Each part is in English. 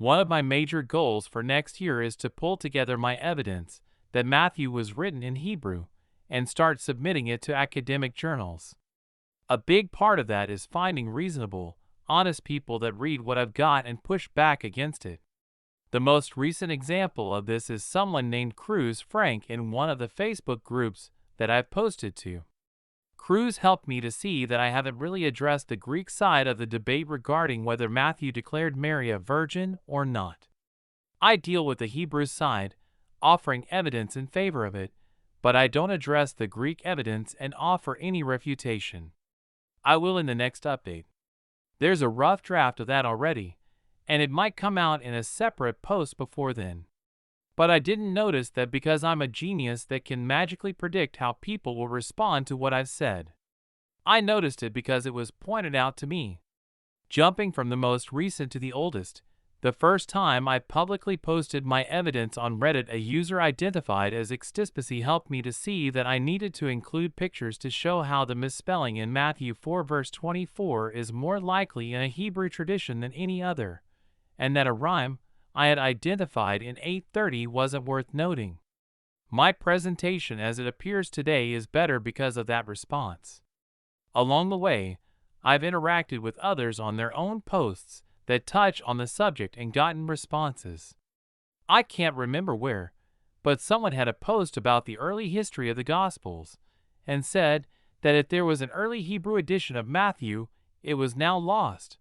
One of my major goals for next year is to pull together my evidence that Matthew was written in Hebrew and start submitting it to academic journals. A big part of that is finding reasonable, honest people that read what I've got and push back against it. The most recent example of this is someone named Cruz Frank in one of the Facebook groups that I've posted to. Cruz helped me to see that I haven't really addressed the Greek side of the debate regarding whether Matthew declared Mary a virgin or not. I deal with the Hebrew side, offering evidence in favor of it, but I don't address the Greek evidence and offer any refutation. I will in the next update. There's a rough draft of that already, and it might come out in a separate post before then. But I didn't notice that because I'm a genius that can magically predict how people will respond to what I've said. I noticed it because it was pointed out to me. Jumping from the most recent to the oldest, the first time I publicly posted my evidence on Reddit, a user identified as Xtispecie helped me to see that I needed to include pictures to show how the misspelling in Matthew 4 verse 24 is more likely in a Hebrew tradition than any other, and that a rhyme I had identified in 830 wasn't worth noting. My presentation as it appears today is better because of that response. Along the way, I've interacted with others on their own posts that touch on the subject and gotten responses. I can't remember where, but someone had a post about the early history of the Gospels and said that if there was an early Hebrew edition of Matthew, it was now lost.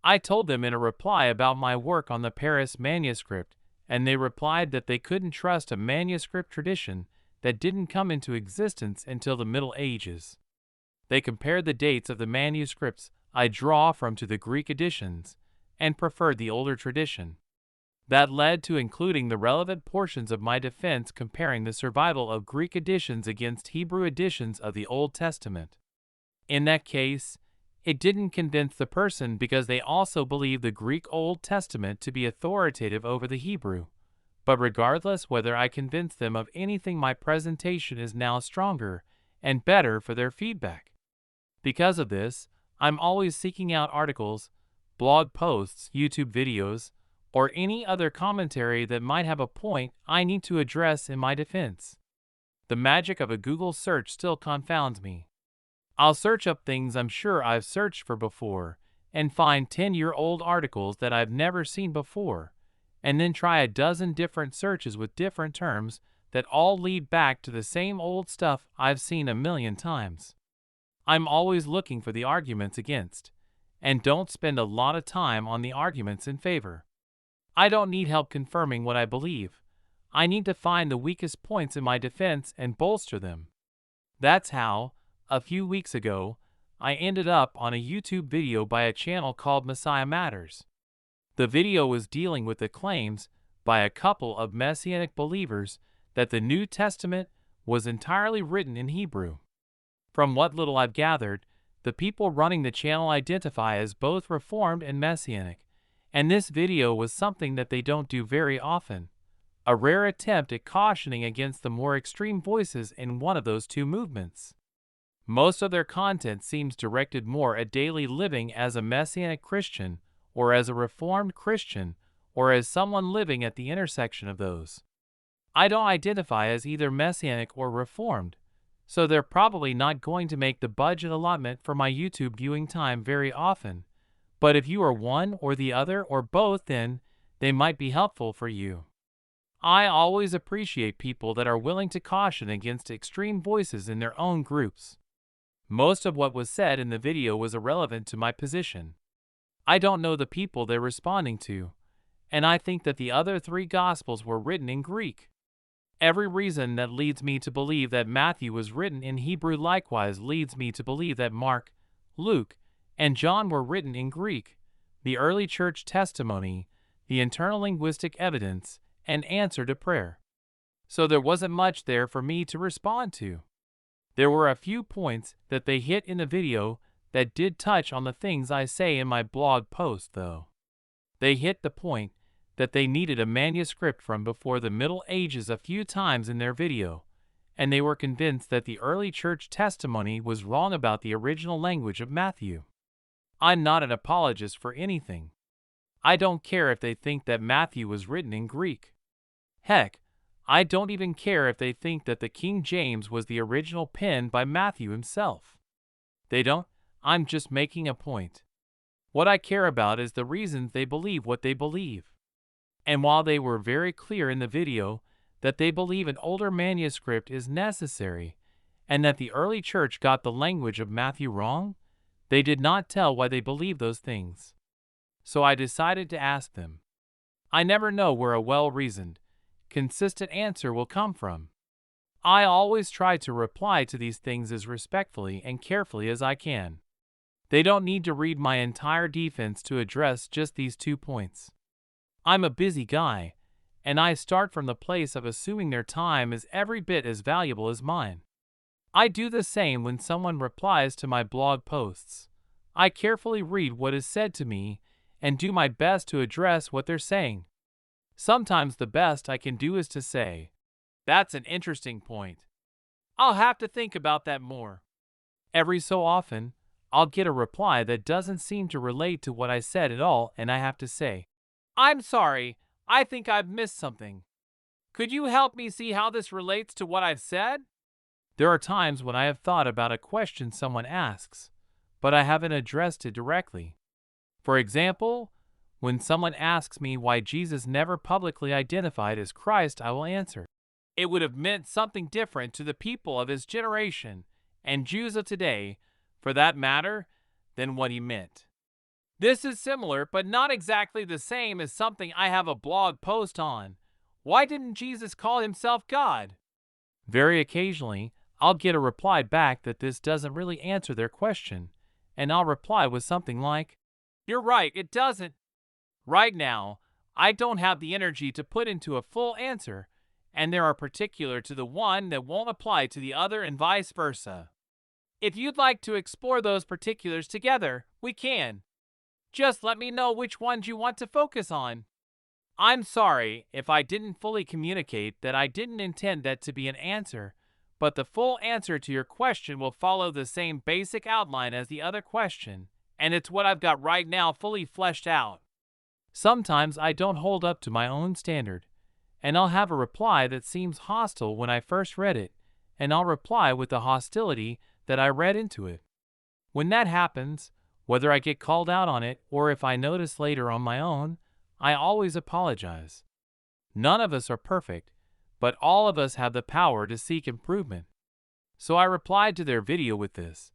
I told them in a reply about my work on the Paris manuscript, and they replied that they couldn't trust a manuscript tradition that didn't come into existence until the Middle Ages. They compared the dates of the manuscripts I draw from to the Greek editions, and preferred the older tradition. That led to including the relevant portions of my defense comparing the survival of Greek editions against Hebrew editions of the Old Testament. In that case, it didn't convince the person because they also believe the Greek Old Testament to be authoritative over the Hebrew. But regardless whether I convince them of anything, my presentation is now stronger and better for their feedback. Because of this, I'm always seeking out articles, blog posts, YouTube videos, or any other commentary that might have a point I need to address in my defense. The magic of a Google search still confounds me. I'll search up things I'm sure I've searched for before and find 10-year-old articles that I've never seen before, and then try a dozen different searches with different terms that all lead back to the same old stuff I've seen a million times. I'm always looking for the arguments against, and don't spend a lot of time on the arguments in favor. I don't need help confirming what I believe. I need to find the weakest points in my defense and bolster them. That's how, a few weeks ago, I ended up on a YouTube video by a channel called Messiah Matters. The video was dealing with the claims by a couple of Messianic believers that the New Testament was entirely written in Hebrew. From what little I've gathered, the people running the channel identify as both Reformed and Messianic, and this video was something that they don't do very often, a rare attempt at cautioning against the more extreme voices in one of those two movements. Most of their content seems directed more at daily living as a Messianic Christian, or as a Reformed Christian, or as someone living at the intersection of those. I don't identify as either Messianic or Reformed, so they're probably not going to make the budget allotment for my YouTube viewing time very often. But if you are one or the other or both, then they might be helpful for you. I always appreciate people that are willing to caution against extreme voices in their own groups. Most of what was said in the video was irrelevant to my position. I don't know the people they're responding to, and I think that the other three Gospels were written in Greek. Every reason that leads me to believe that Matthew was written in Hebrew likewise leads me to believe that Mark, Luke, and John were written in Greek, the early church testimony, the internal linguistic evidence, and answer to prayer. So there wasn't much there for me to respond to. There were a few points that they hit in the video that did touch on the things I say in my blog post, though. They hit the point that they needed a manuscript from before the Middle Ages a few times in their video, and they were convinced that the early church testimony was wrong about the original language of Matthew. I'm not an apologist for anything. I don't care if they think that Matthew was written in Greek. Heck, I don't even care if they think that the King James was the original pen by Matthew himself. They don't. I'm just making a point. What I care about is the reasons they believe what they believe. And while they were very clear in the video that they believe an older manuscript is necessary and that the early church got the language of Matthew wrong, they did not tell why they believe those things. So I decided to ask them. I never know where a well-reasoned, consistent answer will come from. I always try to reply to these things as respectfully and carefully as I can. They don't need to read my entire defense to address just these 2 points. I'm a busy guy, and I start from the place of assuming their time is every bit as valuable as mine. I do the same when someone replies to my blog posts. I carefully read what is said to me and do my best to address what they're saying. Sometimes the best I can do is to say, "That's an interesting point. I'll have to think about that more." Every so often, I'll get a reply that doesn't seem to relate to what I said at all, and I have to say, "I'm sorry, I think I've missed something. Could you help me see how this relates to what I've said?" There are times when I have thought about a question someone asks, but I haven't addressed it directly. For example, when someone asks me why Jesus never publicly identified as Christ, I will answer, "It would have meant something different to the people of his generation, and Jews of today, for that matter, than what he meant." This is similar, but not exactly the same as something I have a blog post on. Why didn't Jesus call himself God? Very occasionally, I'll get a reply back that this doesn't really answer their question, and I'll reply with something like, "You're right, it doesn't. Right now, I don't have the energy to put into a full answer, and there are particular to the one that won't apply to the other and vice versa. If you'd like to explore those particulars together, we can. Just let me know which ones you want to focus on." I'm sorry if I didn't fully communicate that I didn't intend that to be an answer, but the full answer to your question will follow the same basic outline as the other question, and it's what I've got right now fully fleshed out. Sometimes I don't hold up to my own standard, and I'll have a reply that seems hostile when I first read it, and I'll reply with the hostility that I read into it. When that happens, whether I get called out on it or if I notice later on my own, I always apologize. None of us are perfect, but all of us have the power to seek improvement. So I replied to their video with this.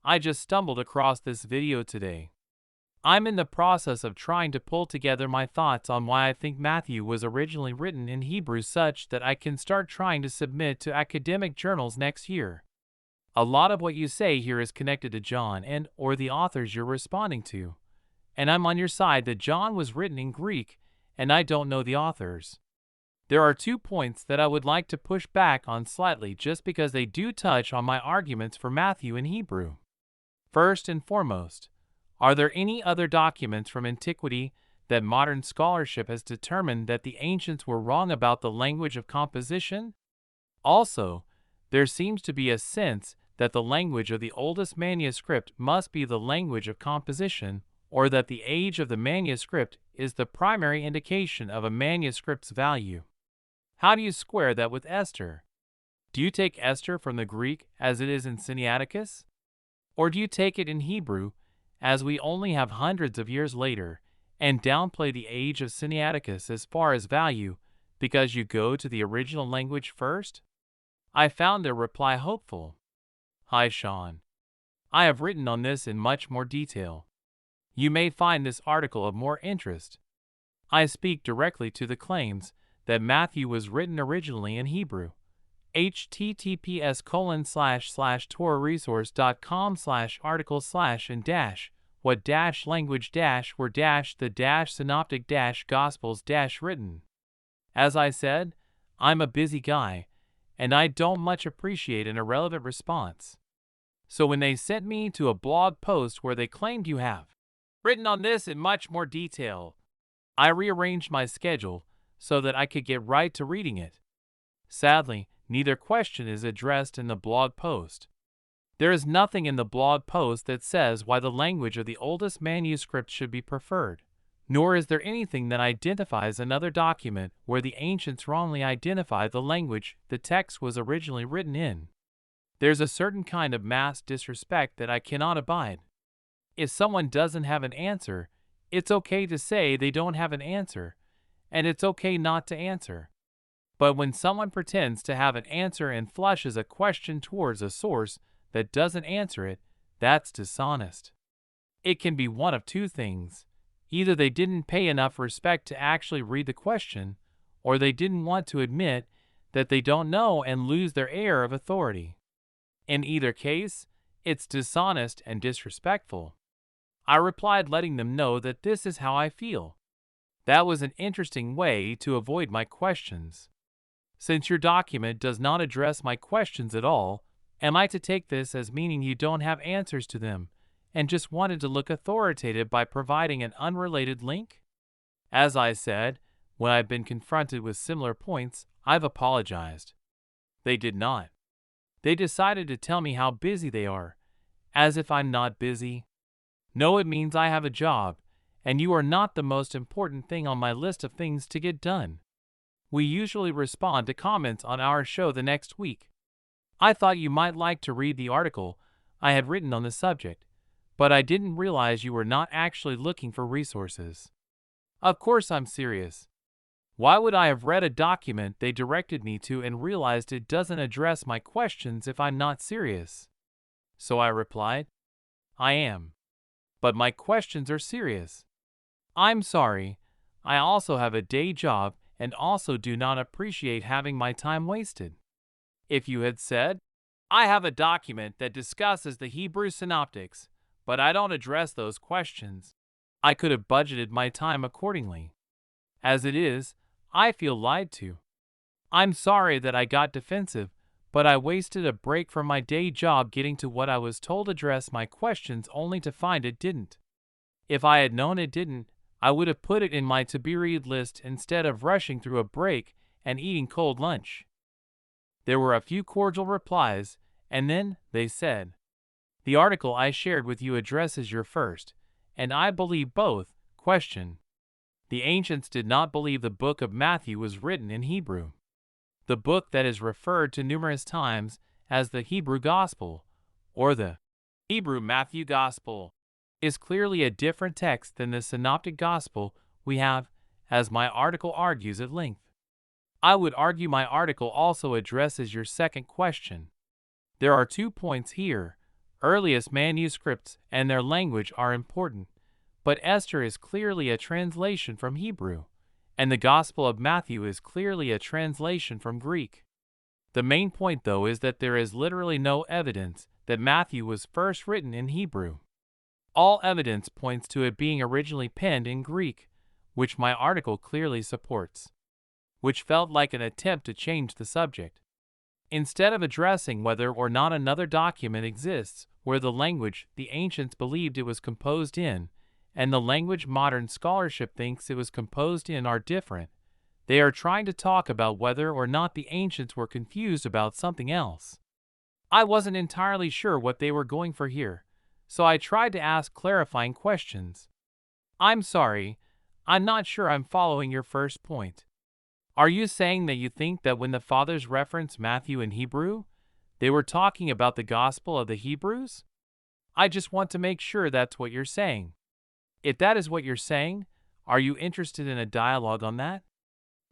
I just stumbled across this video today. I'm in the process of trying to pull together my thoughts on why I think Matthew was originally written in Hebrew such that I can start trying to submit to academic journals next year. A lot of what you say here is connected to John and/or the authors you're responding to. And I'm on your side that John was written in Greek, and I don't know the authors. There are 2 points that I would like to push back on slightly just because they do touch on my arguments for Matthew in Hebrew. First and foremost, are there any other documents from antiquity that modern scholarship has determined that the ancients were wrong about the language of composition? Also, there seems to be a sense that the language of the oldest manuscript must be the language of composition, or that the age of the manuscript is the primary indication of a manuscript's value. How do you square that with Esther? Do you take Esther from the Greek as it is in Sinaiticus? Or do you take it in Hebrew, as we only have hundreds of years later, and downplay the age of Sinaiticus as far as value because you go to the original language first? I found their reply hopeful. Hi Sean. I have written on this in much more detail. You may find this article of more interest. I speak directly to the claims that Matthew was written originally in Hebrew. https://torahresource.com/article/and-what-language-were-the-synoptic-gospels- written. As I said, I'm a busy guy, and I don't much appreciate an irrelevant response. So when they sent me to a blog post where they claimed you have written on this in much more detail, I rearranged my schedule so that I could get right to reading it. Sadly, neither question is addressed in the blog post. There is nothing in the blog post that says why the language of the oldest manuscript should be preferred, Nor is there anything that identifies another document where the ancients wrongly identified the language the text was originally written in. There's a certain kind of mass disrespect that I cannot abide. If someone doesn't have an answer, it's okay to say they don't have an answer, and it's okay not to answer. But when someone pretends to have an answer and flushes a question towards a source that doesn't answer it, that's dishonest. It can be one of two things. Either they didn't pay enough respect to actually read the question, or they didn't want to admit that they don't know and lose their air of authority. In either case, it's dishonest and disrespectful. I replied, letting them know that this is how I feel. That was an interesting way to avoid my questions. Since your document does not address my questions at all, am I to take this as meaning you don't have answers to them and just wanted to look authoritative by providing an unrelated link? As I said, when I've been confronted with similar points, I've apologized. They did not. They decided to tell me how busy they are, as if I'm not busy. No, it means I have a job, and you are not the most important thing on my list of things to get done. We usually respond to comments on our show the next week. I thought you might like to read the article I had written on the subject, but I didn't realize you were not actually looking for resources. Of course I'm serious. Why would I have read a document they directed me to and realized it doesn't address my questions if I'm not serious? So I replied, I am. But my questions are serious. I'm sorry. I also have a day job and also do not appreciate having my time wasted. If you had said, I have a document that discusses the Hebrew synoptics, but I don't address those questions, I could have budgeted my time accordingly. As it is, I feel lied to. I'm sorry that I got defensive, but I wasted a break from my day job getting to what I was told addressed my questions only to find it didn't. If I had known it didn't, I would have put it in my to-be-read list instead of rushing through a break and eating cold lunch. There were a few cordial replies, and then they said, the article I shared with you addresses your first, and I believe both, question. The ancients did not believe the book of Matthew was written in Hebrew. The book that is referred to numerous times as the Hebrew Gospel, or the Hebrew Matthew Gospel, is clearly a different text than the Synoptic Gospel we have, as my article argues at length. I would argue my article also addresses your second question. There are 2 points here. Earliest manuscripts and their language are important, but Esther is clearly a translation from Hebrew, and the Gospel of Matthew is clearly a translation from Greek. The main point, though, is that there is literally no evidence that Matthew was first written in Hebrew. All evidence points to it being originally penned in Greek, which my article clearly supports, which felt like an attempt to change the subject. Instead of addressing whether or not another document exists where the language the ancients believed it was composed in and the language modern scholarship thinks it was composed in are different, they are trying to talk about whether or not the ancients were confused about something else. I wasn't entirely sure what they were going for here, so I tried to ask clarifying questions. I'm sorry, I'm not sure I'm following your first point. Are you saying that you think that when the fathers referenced Matthew in Hebrew, they were talking about the Gospel of the Hebrews? I just want to make sure that's what you're saying. If that is what you're saying, are you interested in a dialogue on that?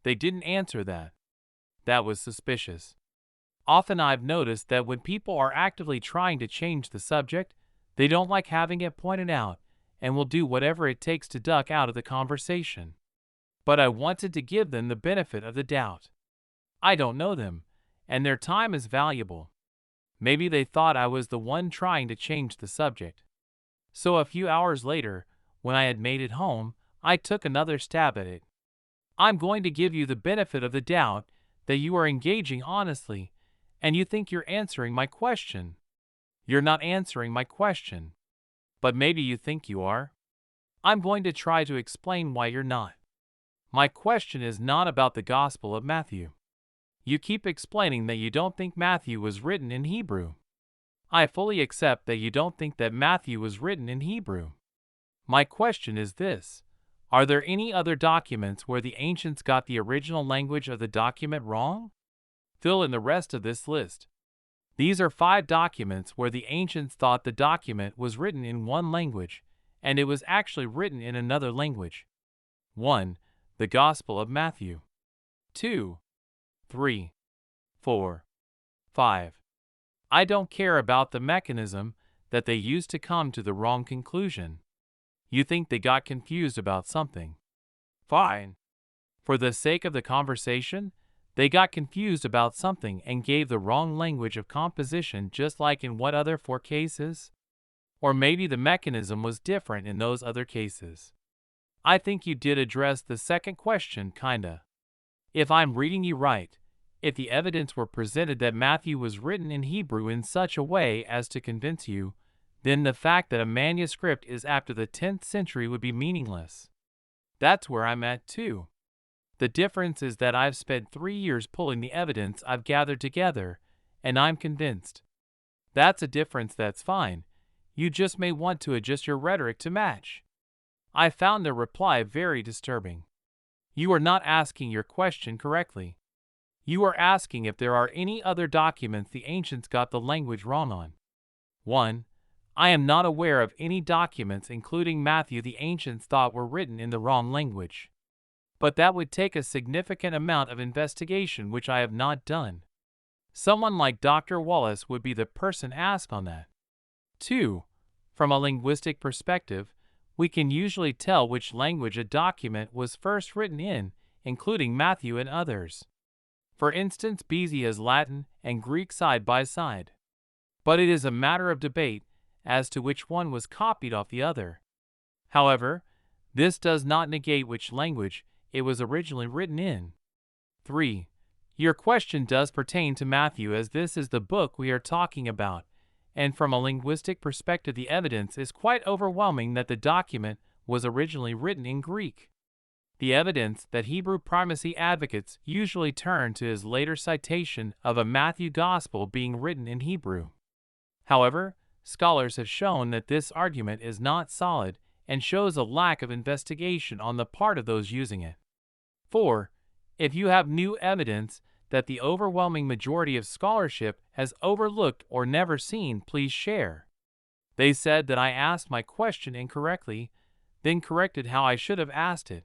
They didn't answer that. That was suspicious. Often I've noticed that when people are actively trying to change the subject, they don't like having it pointed out and will do whatever it takes to duck out of the conversation. But I wanted to give them the benefit of the doubt. I don't know them, and their time is valuable. Maybe they thought I was the one trying to change the subject. So a few hours later, when I had made it home, I took another stab at it. I'm going to give you the benefit of the doubt that you are engaging honestly, and you think you're answering my question. You're not answering my question. But maybe you think you are. I'm going to try to explain why you're not. My question is not about the Gospel of Matthew. You keep explaining that you don't think Matthew was written in Hebrew. I fully accept that you don't think that Matthew was written in Hebrew. My question is this: Are there any other documents where the ancients got the original language of the document wrong? Fill in the rest of this list. These are 5 documents where the ancients thought the document was written in one language, and it was actually written in another language. 1. The Gospel of Matthew. 2, 3, 4, 5. I don't care about the mechanism that they used to come to the wrong conclusion. You think they got confused about something. Fine. For the sake of the conversation, they got confused about something and gave the wrong language of composition, just like in what other 4 cases? Or maybe the mechanism was different in those other cases. I think you did address the second question, kinda. If I'm reading you right, if the evidence were presented that Matthew was written in Hebrew in such a way as to convince you, then the fact that a manuscript is after the 10th century would be meaningless. That's where I'm at too. The difference is that I've spent 3 years pulling the evidence I've gathered together, and I'm convinced. That's a difference that's fine. You just may want to adjust your rhetoric to match. I found the reply very disturbing. You are not asking your question correctly. You are asking if there are any other documents the ancients got the language wrong on. 1. I am not aware of any documents including Matthew the ancients thought were written in the wrong language. But that would take a significant amount of investigation, which I have not done. Someone like Dr. Wallace would be the person asked on that. 2. From a linguistic perspective, we can usually tell which language a document was first written in, including Matthew and others. For instance, Bezie has Latin and Greek side by side. But it is a matter of debate as to which one was copied off the other. However, this does not negate which language it was originally written in. 3. Your question does pertain to Matthew, as this is the book we are talking about, and from a linguistic perspective the evidence is quite overwhelming that the document was originally written in Greek. The evidence that Hebrew primacy advocates usually turn to is later citation of a Matthew Gospel being written in Hebrew. However, scholars have shown that this argument is not solid and shows a lack of investigation on the part of those using it. 4. If you have new evidence that the overwhelming majority of scholarship has overlooked or never seen, please share. They said that I asked my question incorrectly, then corrected how I should have asked it.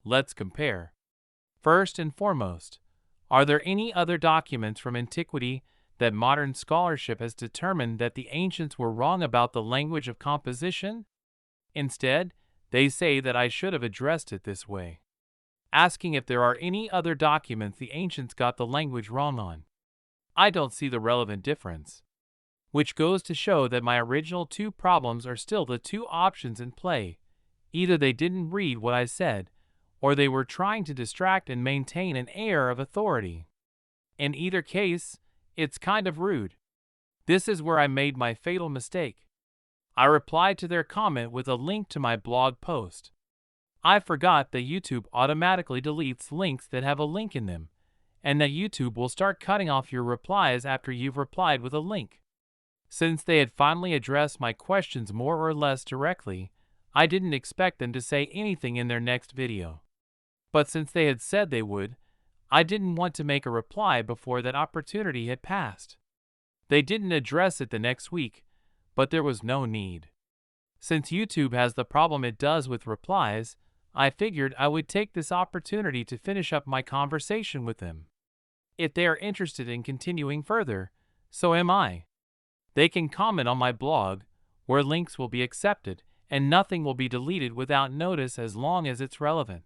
Let's compare. First and foremost, are there any other documents from antiquity that modern scholarship has determined that the ancients were wrong about the language of composition? Instead, they say that I should have addressed it this way, asking if there are any other documents the ancients got the language wrong on. I don't see the relevant difference, which goes to show that my original 2 problems are still the 2 options in play. Either they didn't read what I said, or they were trying to distract and maintain an air of authority. In either case, it's kind of rude. This is where I made my fatal mistake. I replied to their comment with a link to my blog post. I forgot that YouTube automatically deletes links that have a link in them, and that YouTube will start cutting off your replies after you've replied with a link. Since they had finally addressed my questions more or less directly, I didn't expect them to say anything in their next video. But since they had said they would, I didn't want to make a reply before that opportunity had passed. They didn't address it the next week, but there was no need. Since YouTube has the problem it does with replies, I figured I would take this opportunity to finish up my conversation with them. If they are interested in continuing further, so am I. They can comment on my blog, where links will be accepted, and nothing will be deleted without notice as long as it's relevant.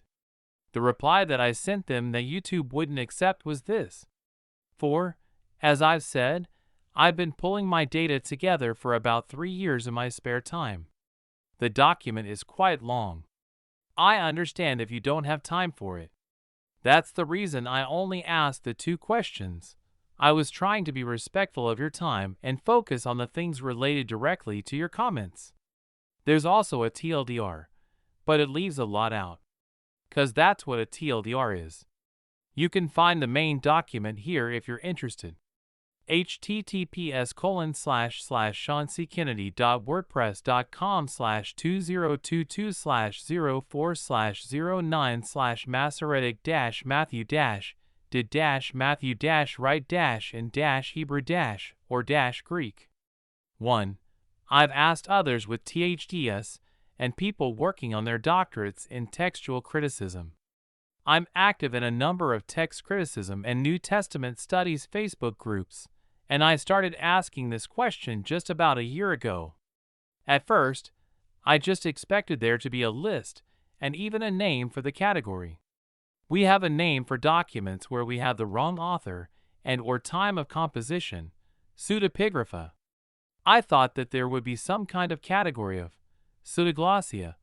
The reply that I sent them that YouTube wouldn't accept was this. 4. As I've said, I've been pulling my data together for about 3 years in my spare time. The document is quite long. I understand if you don't have time for it. That's the reason I only asked the 2 questions. I was trying to be respectful of your time and focus on the things related directly to your comments. There's also a TLDR, but it leaves a lot out. 'Cause that's what a TLDR is. You can find the main document here if you're interested. Https://seansikinity.wordpress.com/2022/04609/Masoretic-Matthew-Greek. 1. I've asked others with THDS and people working on their doctorates in textual criticism. I'm active in a number of text criticism and New Testament studies Facebook groups, and I started asking this question just about a year ago. At first, I just expected there to be a list and even a name for the category. We have a name for documents where we have the wrong author and or time of composition, pseudepigrapha. I thought that there would be some kind of category of pseudoglossia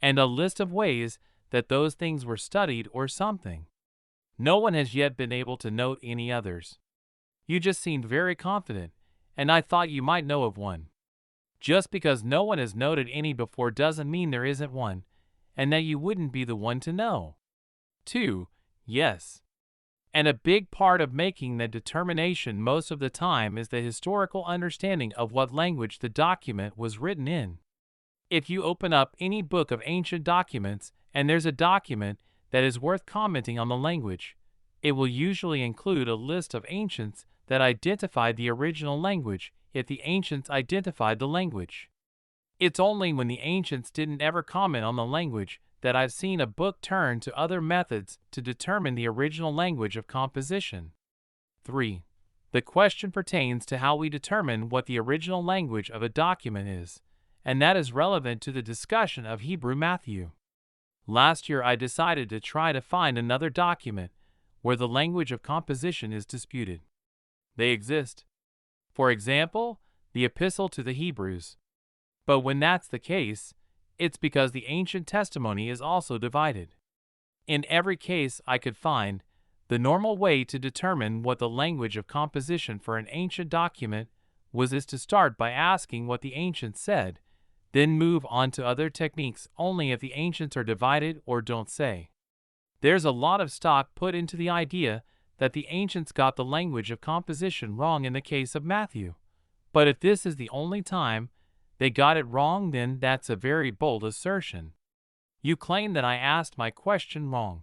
and a list of ways that those things were studied or something. No one has yet been able to note any others. You just seemed very confident, and I thought you might know of one. Just because no one has noted any before doesn't mean there isn't one, and that you wouldn't be the one to know. 2. Yes. And a big part of making the determination most of the time is the historical understanding of what language the document was written in. If you open up any book of ancient documents and there's a document that is worth commenting on the language, it will usually include a list of ancients that identified the original language if the ancients identified the language. It's only when the ancients didn't ever comment on the language that I've seen a book turn to other methods to determine the original language of composition. 3. The question pertains to how we determine what the original language of a document is, and that is relevant to the discussion of Hebrew Matthew. Last year I decided to try to find another document where the language of composition is disputed. They exist. For example, the Epistle to the Hebrews. But when that's the case, it's because the ancient testimony is also divided. In every case I could find, the normal way to determine what the language of composition for an ancient document was is to start by asking what the ancients said, then move on to other techniques only if the ancients are divided or don't say. There's a lot of stock put into the idea that the ancients got the language of composition wrong in the case of Matthew. But if this is the only time they got it wrong, then that's a very bold assertion. You claim that I asked my question wrong.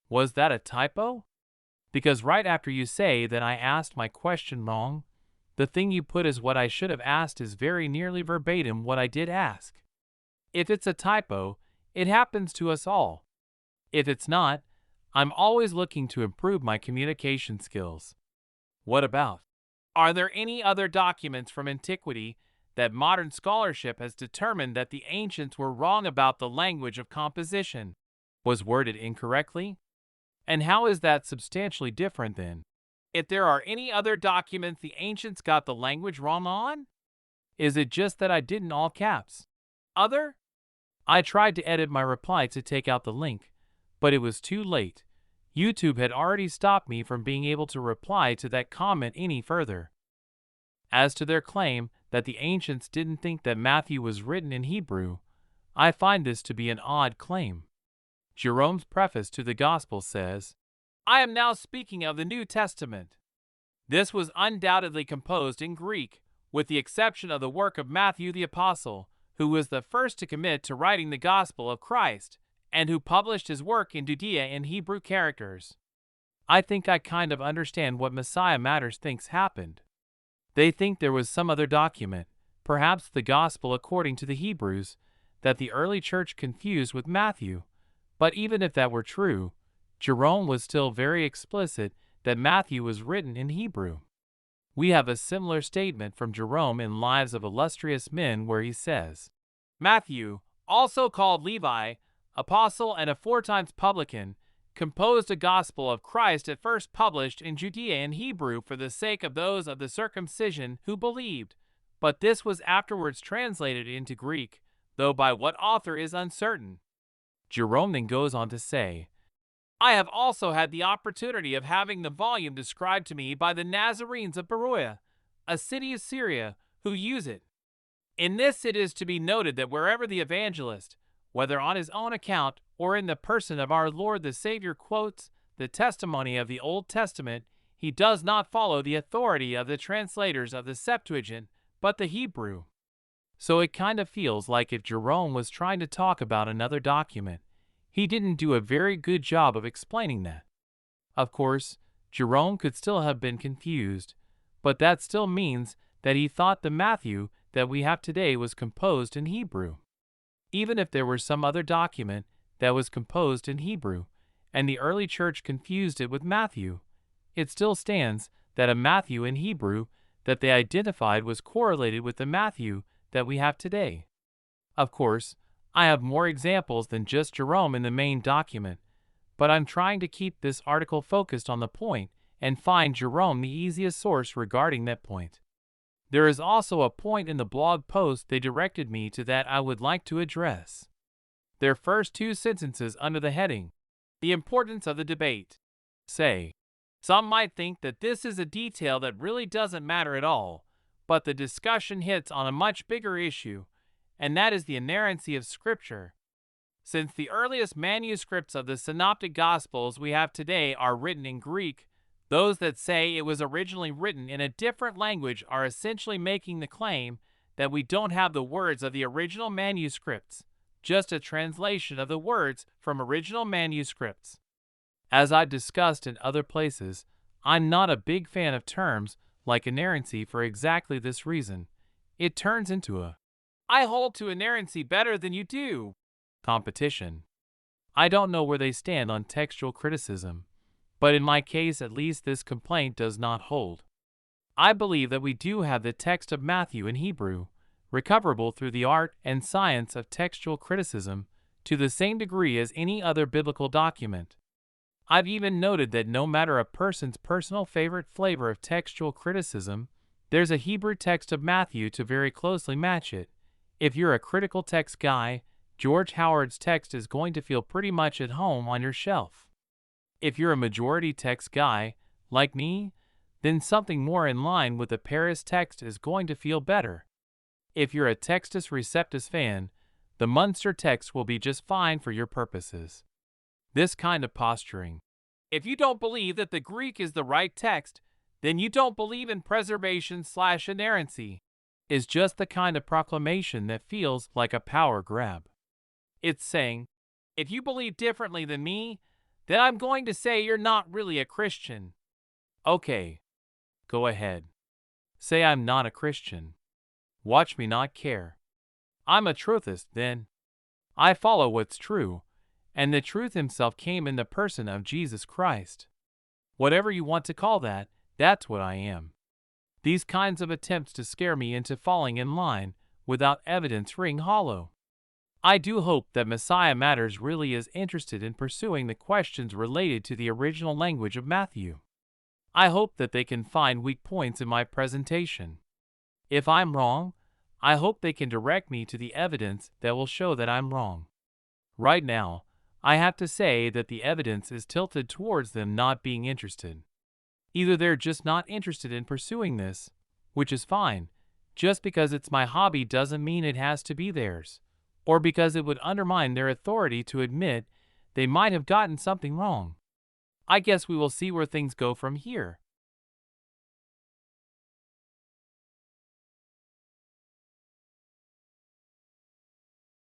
Was that a typo? Because right after you say that I asked my question wrong, the thing you put as what I should have asked is very nearly verbatim what I did ask. If it's a typo, it happens to us all. If it's not, I'm always looking to improve my communication skills. What about? Are there any other documents from antiquity that modern scholarship has determined that the ancients were wrong about the language of composition, was worded incorrectly? And how is that substantially different then? If there are any other documents the ancients got the language wrong on? Is it just that I didn't all caps? Other? I tried to edit my reply to take out the link, but it was too late. YouTube had already stopped me from being able to reply to that comment any further. As to their claim that the ancients didn't think that Matthew was written in Hebrew, I find this to be an odd claim. Jerome's preface to the Gospel says, "I am now speaking of the New Testament." This was undoubtedly composed in Greek, with the exception of the work of Matthew the Apostle, who was the first to commit to writing the Gospel of Christ, and who published his work in Judea in Hebrew characters. I think I kind of understand what Messiah Matters thinks happened. They think there was some other document, perhaps the Gospel according to the Hebrews, that the early church confused with Matthew. But even if that were true, Jerome was still very explicit that Matthew was written in Hebrew. We have a similar statement from Jerome in Lives of Illustrious Men where he says, "Matthew, also called Levi, apostle and aforetimes publican, composed a gospel of Christ at first published in Judea in Hebrew for the sake of those of the circumcision who believed, but this was afterwards translated into Greek, though by what author is uncertain." Jerome then goes on to say, "I have also had the opportunity of having the volume described to me by the Nazarenes of Beroia, a city of Syria, who use it. In this it is to be noted that wherever the evangelist, whether on his own account or in the person of our Lord the Savior, quotes the testimony of the Old Testament, he does not follow the authority of the translators of the Septuagint, but the Hebrew. So it kind of feels like if Jerome was trying to talk about another document, he didn't do a very good job of explaining that. Of course, Jerome could still have been confused, but that still means that he thought the Matthew that we have today was composed in Hebrew. Even if there were some other document that was composed in Hebrew, and the early church confused it with Matthew, it still stands that a Matthew in Hebrew that they identified was correlated with the Matthew that we have today. Of course, I have more examples than just Jerome in the main document, but I'm trying to keep this article focused on the point and find Jerome the easiest source regarding that point. There is also a point in the blog post they directed me to that I would like to address. Their first two sentences under the heading, "The Importance of the Debate," say, "Some might think that this is a detail that really doesn't matter at all, but the discussion hits on a much bigger issue, and that is the inerrancy of Scripture. Since the earliest manuscripts of the Synoptic Gospels we have today are written in Greek, those that say it was originally written in a different language are essentially making the claim that we don't have the words of the original manuscripts, just a translation of the words from original manuscripts. As I discussed in other places, I'm not a big fan of terms like inerrancy for exactly this reason. It turns into a, 'I hold to inerrancy better than you do' competition. I don't know where they stand on textual criticism, but in my case at least this complaint does not hold. I believe that we do have the text of Matthew in Hebrew, recoverable through the art and science of textual criticism to the same degree as any other biblical document. I've even noted that no matter a person's personal favorite flavor of textual criticism, there's a Hebrew text of Matthew to very closely match it. If you're a critical text guy, George Howard's text is going to feel pretty much at home on your shelf. If you're a majority text guy, like me, then something more in line with the Paris text is going to feel better. If you're a Textus Receptus fan, the Munster text will be just fine for your purposes. This kind of posturing, if you don't believe that the Greek is the right text, then you don't believe in preservation/inerrancy, is just the kind of proclamation that feels like a power grab. It's saying, if you believe differently than me, then I'm going to say you're not really a Christian. Okay, go ahead. Say I'm not a Christian. Watch me not care. I'm a truthist then. I follow what's true, and the truth himself came in the person of Jesus Christ. Whatever you want to call that, that's what I am. These kinds of attempts to scare me into falling in line without evidence ring hollow. I do hope that Messiah Matters really is interested in pursuing the questions related to the original language of Matthew. I hope that they can find weak points in my presentation. If I'm wrong, I hope they can direct me to the evidence that will show that I'm wrong. Right now, I have to say that the evidence is tilted towards them not being interested. Either they're just not interested in pursuing this, which is fine. Just because it's my hobby doesn't mean it has to be theirs, or because it would undermine their authority to admit they might have gotten something wrong. I guess we will see where things go from here.